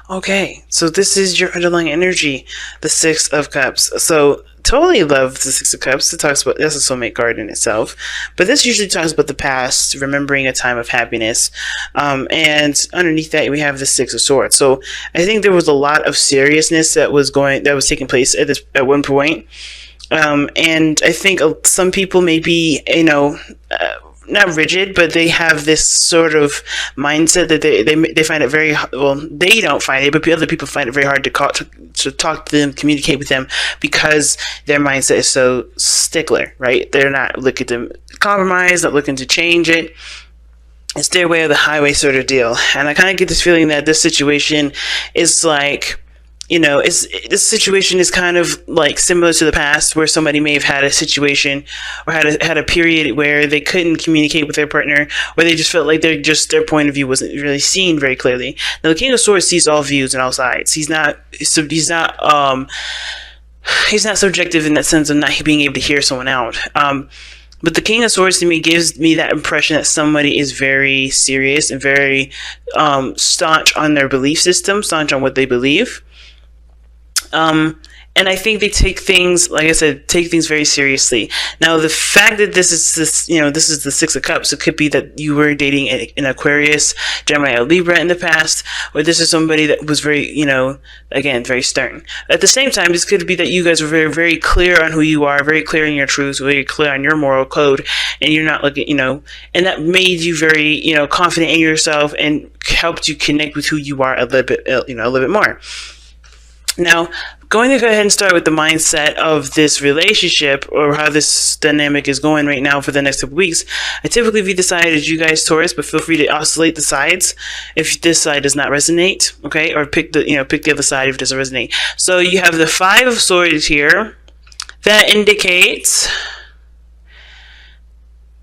Okay, so this is your underlying energy, the Six of Cups. So totally love the Six of Cups. It talks about, that's a soulmate card in itself, but this usually talks about the past, remembering a time of happiness. And underneath that, we have the Six of Swords. So I think there was a lot of seriousness that was taking place at one point. And I think some people may be, not rigid, but they have this sort of mindset that they find it very well. They don't find it, but other people find it very hard to talk to them, communicate with them, because their mindset is so stickler, right? They're not looking to compromise, not looking to change it. It's their way or the highway sort of deal. And I kind of get this feeling that this situation is like, this situation is kind of like similar to the past, where somebody may have had a situation or had a period where they couldn't communicate with their partner, or they just felt like their point of view wasn't really seen very clearly. Now, the King of Swords sees all views and all sides. He's not subjective in that sense of not being able to hear someone out. But the King of Swords to me gives me that impression that somebody is very serious and very staunch on their belief system, staunch on what they believe. And I think they take things, like I said, very seriously. Now, the fact that this is the Six of Cups, it could be that you were dating an Aquarius, Gemini, or Libra in the past, or this is somebody that was very, again, very stern. At the same time, this could be that you guys were very, very clear on who you are, very clear in your truths, very clear on your moral code, and you're not looking, and that made you very, confident in yourself and helped you connect with who you are a little bit more. Now, going to go ahead and start with the mindset of this relationship, or how this dynamic is going right now for the next couple weeks. I typically view the side as you guys, Taurus, but feel free to oscillate the sides if this side does not resonate, okay? Or pick the other side if it doesn't resonate. So you have the Five of Swords here. That indicates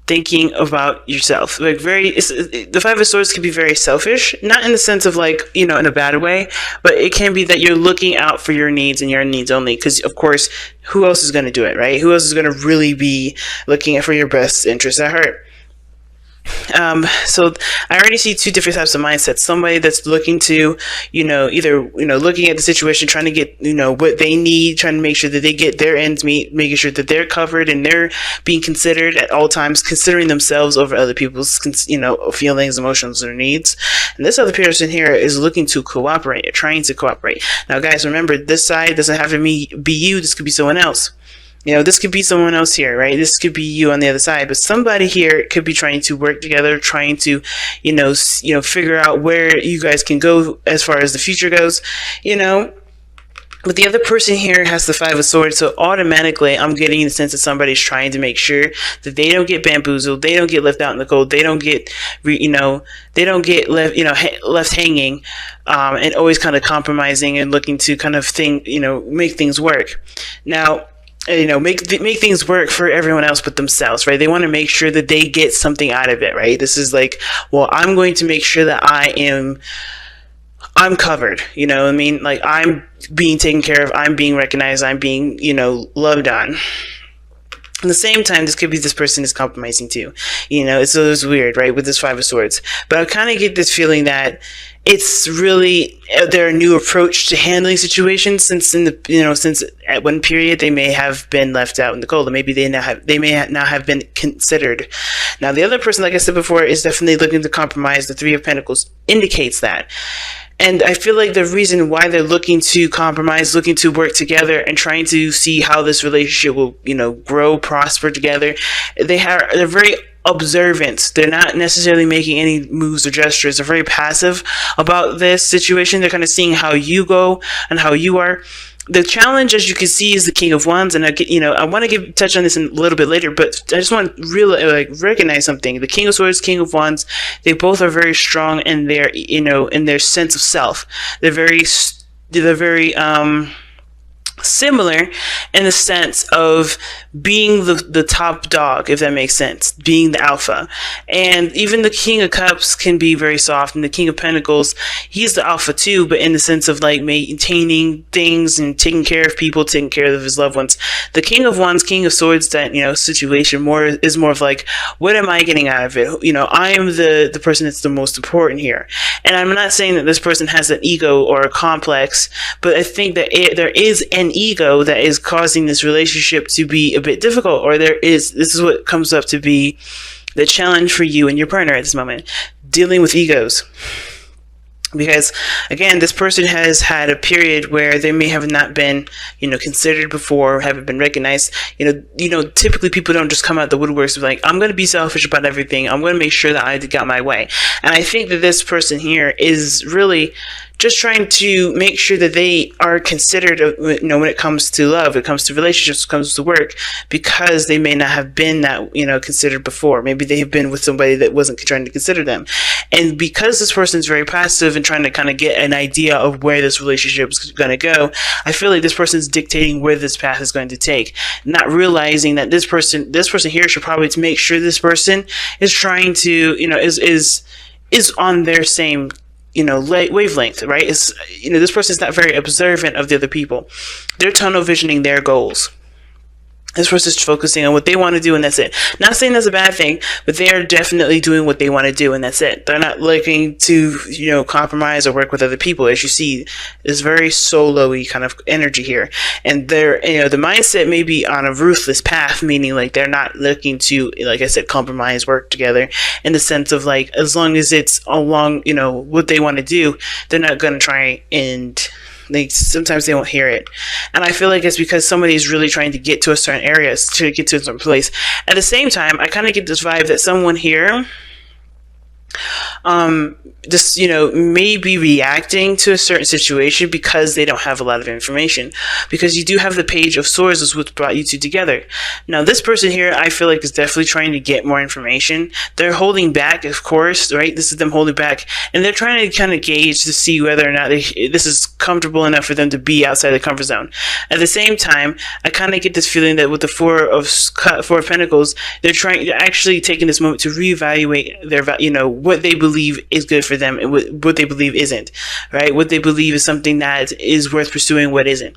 thinking about yourself. The Five of Swords can be very selfish, not in the sense of in a bad way, but it can be that you're looking out for your needs and your needs only, because of course, who else is going to do it, right? Who else is going to really be looking out for your best interests at heart? So I already see two different types of mindsets. Somebody that's looking to, either, looking at the situation, trying to get, what they need, trying to make sure that they get their ends meet, making sure that they're covered and they're being considered at all times, considering themselves over other people's, feelings, emotions, or needs. And this other person here is looking to cooperate, trying to cooperate. Now, guys, remember, this side doesn't have to be you. This could be someone else. This could be someone else here, right? This could be you on the other side, but somebody here could be trying to work together, trying to, figure out where you guys can go as far as the future goes, But the other person here has the Five of Swords, so automatically I'm getting the sense that somebody's trying to make sure that they don't get bamboozled, they don't get left out in the cold, they don't get, left hanging, and always kind of compromising and looking to kind of make things work. Now, make things work for everyone else but themselves, right? They want to make sure that they get something out of it, right? This is well, I'm going to make sure that I'm covered, I'm being taken care of, I'm being recognized, I'm being, loved on. At the same time, this could be this person is compromising too. It's weird, right, with this Five of Swords. But I kind of get this feeling that it's really their new approach to handling situations, since at one period they may have been left out in the cold, or maybe they may now have been considered. Now, the other person, like I said before, is definitely looking to compromise. The Three of Pentacles indicates that. And I feel like the reason why they're looking to compromise, looking to work together, and trying to see how this relationship will, grow, prosper together, they're very observant. They're not necessarily making any moves or gestures. They're very passive about this situation. They're kind of seeing how you go and how you are. The challenge, as you can see, is the King of Wands, and I want to touch on this in a little bit later, but I just want to really recognize something. The King of Swords, King of Wands, they both are very strong in their in their sense of self. They're very similar in the sense of being the top dog, if that makes sense, being the alpha. And even the King of Cups can be very soft, and the King of Pentacles, he's the alpha too, but in the sense of maintaining things and taking care of people, taking care of his loved ones. The King of Wands, King of Swords, that situation is more of what am I getting out of it? I am the person that's the most important here. And I'm not saying that this person has an ego or a complex, but I think that there is an ego that is causing this relationship to be a bit difficult, or this is what comes up to be the challenge for you and your partner at this moment, dealing with egos. Because again, this person has had a period where they may have not been, considered before, haven't been recognized. Typically people don't just come out the woodworks like, I'm going to be selfish about everything. I'm going to make sure that I got my way. And I think that this person here is really just trying to make sure that they are considered, when it comes to love, it comes to relationships, it comes to work, because they may not have been that, considered before. Maybe they have been with somebody that wasn't trying to consider them. And because this person is very passive and trying to kind of get an idea of where this relationship is going to go, I feel like this person is dictating where this path is going to take, not realizing that this person here should probably make sure this person is trying to, is on their same wavelength, right? This person is not very observant of the other people. They're tunnel visioning their goals. This person's focusing on what they want to do, and that's it. Not saying that's a bad thing, but they are definitely doing what they want to do, and that's it. They're not looking to, compromise or work with other people. As you see, it's very solo-y kind of energy here. And they're, the mindset may be on a ruthless path, meaning like they're not looking to, like I said, compromise, work together, in the sense of like, as long as it's along, what they want to do, they're not going to try and... sometimes they won't hear it. And I feel like it's because somebody's really trying to get to a certain area, to get to a certain place. At the same time, I kind of get this vibe that someone here just may be reacting to a certain situation because they don't have a lot of information, because you do have the Page of Swords is what brought you two together. Now this person here, I feel like, is definitely trying to get more information. They're holding back, of course, right? This is them holding back, and they're trying to kind of gauge to see whether or not this is comfortable enough for them to be outside the comfort zone. At the same time, I kind of get this feeling that with the Four of Pentacles, they're actually taking this moment to reevaluate their what they believe is good for them and what they believe isn't, right? What they believe is something that is worth pursuing, what isn't.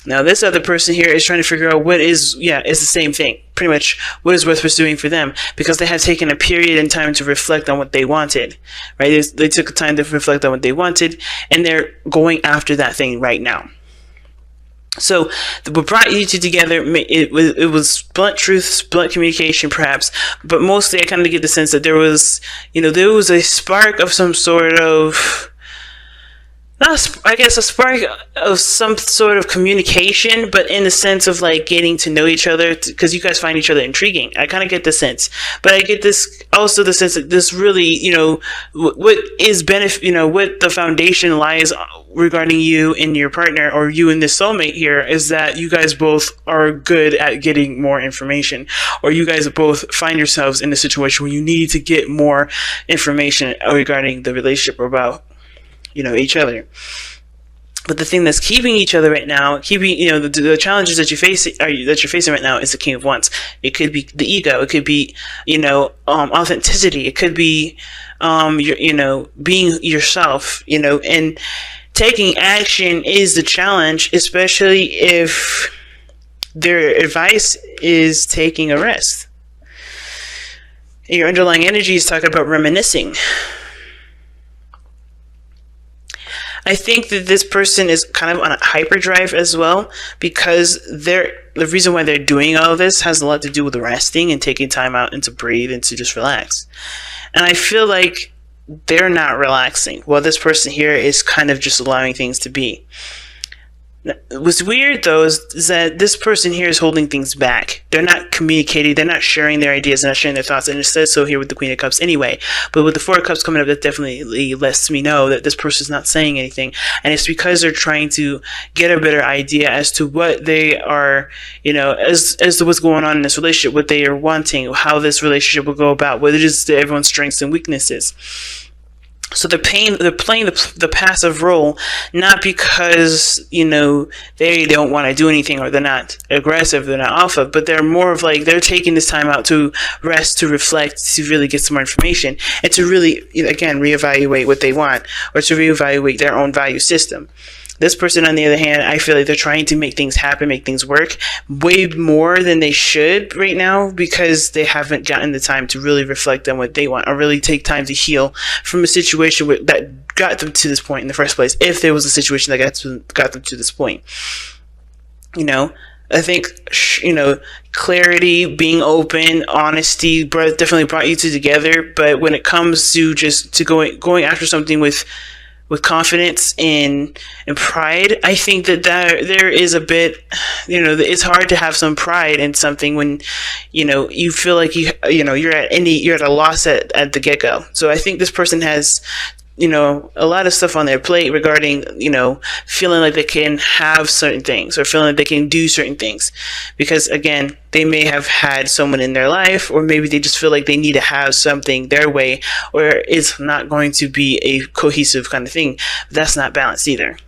Now this other person here is trying to figure out what is, it's the same thing, pretty much, what is worth pursuing for them, because they have taken a period in time to reflect on what they wanted, right? They took time to reflect on what they wanted, and they're going after that thing right now. So what brought you two together, it was blunt truths, blunt communication perhaps, but mostly I kind of get the sense that there was a spark of some sort of, a spark of some sort of communication, but in the sense of like getting to know each other, because you guys find each other intriguing. I kind of get the sense, but I get this also the sense that this really, what is what the foundation lies regarding you and your partner, or you and this soulmate here, is that you guys both are good at getting more information, or you guys both find yourselves in a situation where you need to get more information regarding the relationship or about each other. But the thing that's keeping each other right now, the challenges that you're facing right now, is the King of Wands. It could be the ego. It could be, authenticity. It could be, being yourself. And taking action is the challenge, especially if their advice is taking a rest. Your underlying energy is talking about reminiscing. I think that this person is kind of on a hyperdrive as well, because the reason why they're doing all of this has a lot to do with resting and taking time out and to breathe and to just relax. And I feel like they're not relaxing, while this person here is kind of just allowing things to be. What's weird though is that this person here is holding things back. They're not communicating, they're not sharing their ideas, they're not sharing their thoughts, and it says so here with the Queen of Cups anyway. But with the Four of Cups coming up, that definitely lets me know that this person's not saying anything, and it's because they're trying to get a better idea as to what they are, as to what's going on in this relationship, what they are wanting, how this relationship will go about, what it is to everyone's strengths and weaknesses. So they're playing the passive role, not because, they don't want to do anything, or they're not aggressive, they're not alpha, but they're more of like, they're taking this time out to rest, to reflect, to really get some more information, and to really, again, reevaluate what they want, or to reevaluate their own value system. This person, on the other hand, I feel like they're trying to make things happen, make things work way more than they should right now, because they haven't gotten the time to really reflect on what they want, or really take time to heal from a situation that got them to this point in the first place, if there was a situation that got them to this point. You know, I think, you know, clarity, being open, honesty definitely brought you two together. But when it comes to just to going after something with confidence and pride, I think that there is a bit, you know, it's hard to have some pride in something when, you know, you feel like you're at a loss at the get-go. So I think this person has, you know, a lot of stuff on their plate regarding, you know, feeling like they can have certain things or feeling like they can do certain things, because again, they may have had someone in their life, or maybe they just feel like they need to have something their way, or it's not going to be a cohesive kind of thing. That's not balanced either.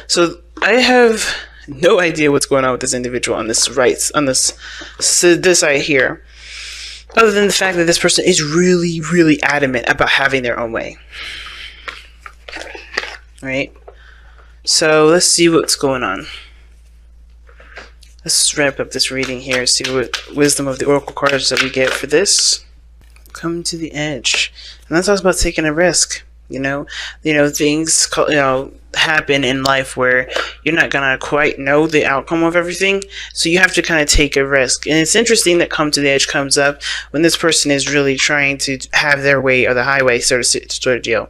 So I have no idea what's going on with this individual on this side here, other than the fact that this person is really, really adamant about having their own way. Right? So let's see what's going on. Let's wrap up this reading here, see what wisdom of the oracle cards that we get for this. Come to the edge. And that talks about taking a risk. You know, things, happen in life where you're not gonna quite know the outcome of everything, so you have to kind of take a risk. And it's interesting that come to the edge comes up when this person is really trying to have their way or the highway sort of deal. I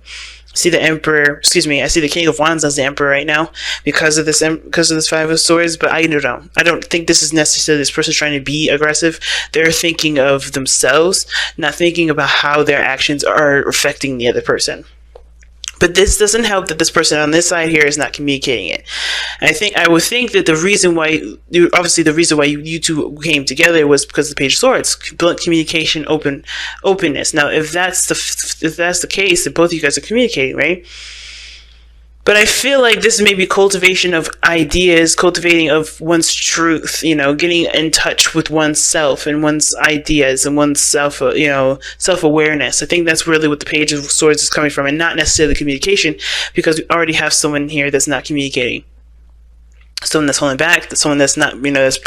see the King of Wands as the Emperor right now because of this Five of Swords, but I don't think this is necessarily this person's trying to be aggressive. They're thinking of themselves, not thinking about how their actions are affecting the other person. But this doesn't help that this person on this side here is not communicating it. And I would think that the reason why you two came together was because of the Page of Swords, blunt communication, openness. Now, if that's the case, then both of you guys are communicating, right? But I feel like this may be cultivation of ideas, cultivating of one's truth, you know, getting in touch with oneself and one's ideas and one's self-awareness. I think that's really what the Page of Swords is coming from, and not necessarily communication, because we already have someone here that's not communicating. Someone that's holding back, someone that's not, that's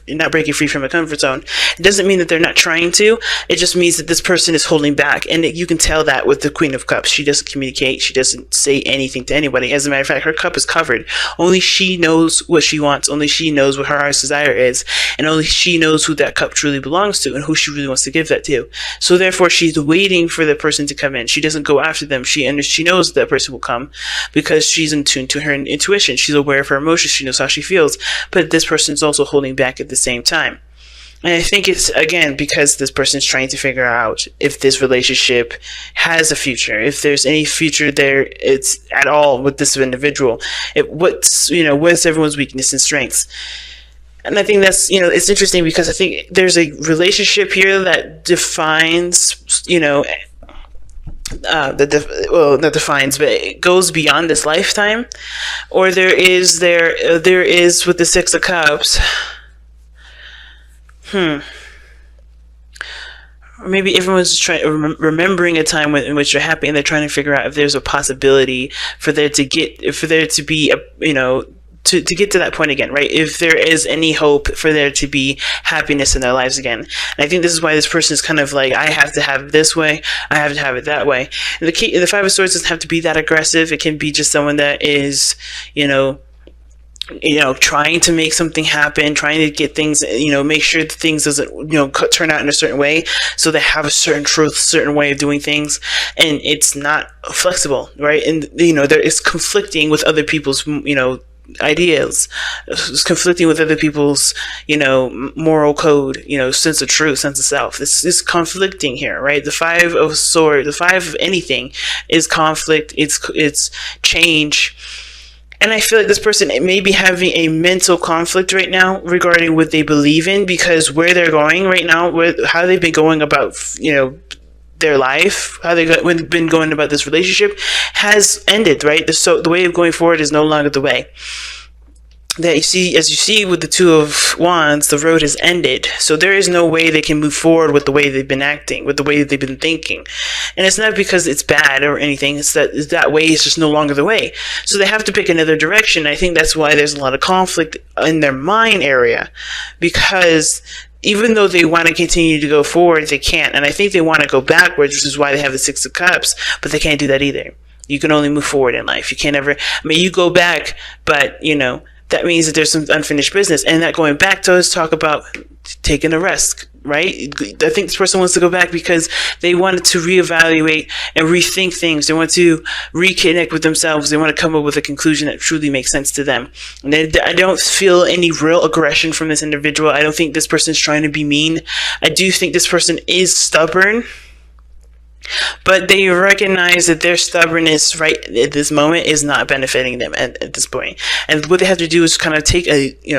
not breaking free from a comfort zone. It doesn't mean that they're not trying to. It just means that this person is holding back, and you can tell that with the Queen of Cups. She doesn't communicate. She doesn't say anything to anybody. As a matter of fact, her cup is covered. Only she knows what she wants. Only she knows what her heart's desire is, and only she knows who that cup truly belongs to and who she really wants to give that to. So therefore, she's waiting for the person to come in. She doesn't go after them. She knows that person will come because she's in tune to her intuition. She's aware of her emotions. She knows how she feels, but this person is also holding back at the same time. And I think it's, again, because this person is trying to figure out if this relationship has a future, if there's any future there, it's at all with this individual. What's everyone's weakness and strengths. And I think that's, it's interesting because I think there's a relationship here that defines, not defines, but it goes beyond this lifetime. Or there is with the Six of Cups. Or maybe everyone's remembering a time in which they're happy, and they're trying to figure out if there's a possibility for there to be to get to that point again, right? If there is any hope for there to be happiness in their lives again. And I think this is why this person is kind of like, I have to have it this way, I have to have it that way. And the Five of Swords doesn't have to be that aggressive. It can be just someone that is, trying to make something happen, trying to get things, make sure that things doesn't, turn out in a certain way. So they have a certain truth, certain way of doing things, and it's not flexible, right? And, there is conflicting with other people's, ideas. It's conflicting with other people's, moral code, sense of truth, sense of self. This is conflicting here, right? The Five of Swords, the Five of anything is conflict, it's change. And I feel like this person may be having a mental conflict right now regarding what they believe in, because where they're going right now, how they've been going about, their life, how they've been going about this relationship has ended, right? So the way of going forward is no longer the way. As you see with the Two of Wands, the road has ended. So there is no way they can move forward with the way they've been acting, with the way they've been thinking. And it's not because it's bad or anything. It's that way is just no longer the way. So they have to pick another direction. I think that's why there's a lot of conflict in their mind area, because even though they want to continue to go forward, they can't. And I think they want to go backwards, which is why they have the Six of Cups, but they can't do that either. You can only move forward in life. You can't ever, you go back, but, that means that there's some unfinished business. And that going back to us talk about taking a rest, right? I think this person wants to go back because they wanted to reevaluate and rethink things. They want to reconnect with themselves. They want to come up with a conclusion that truly makes sense to them. And I don't feel any real aggression from this individual. I don't think this person's trying to be mean. I do think this person is stubborn, but they recognize that their stubbornness right at this moment is not benefiting them at this point. And what they have to do is kind of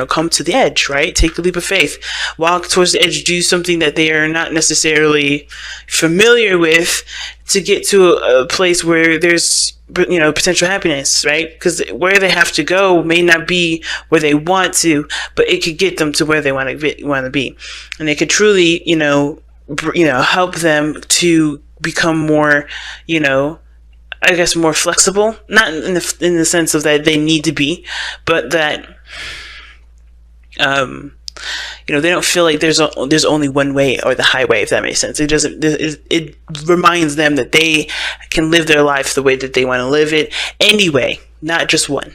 come to the edge, right? Take a leap of faith, walk towards the edge, do something that they are not necessarily familiar with to get to a place where there's, potential happiness, right? Because where they have to go may not be where they want to, but it could get them to where they want to be. And it could truly, help them to become more, more flexible, not in the sense of that they need to be, but that, they don't feel like there's only one way or the highway, if that makes sense. It reminds them that they can live their life the way that they want to live it anyway, not just one.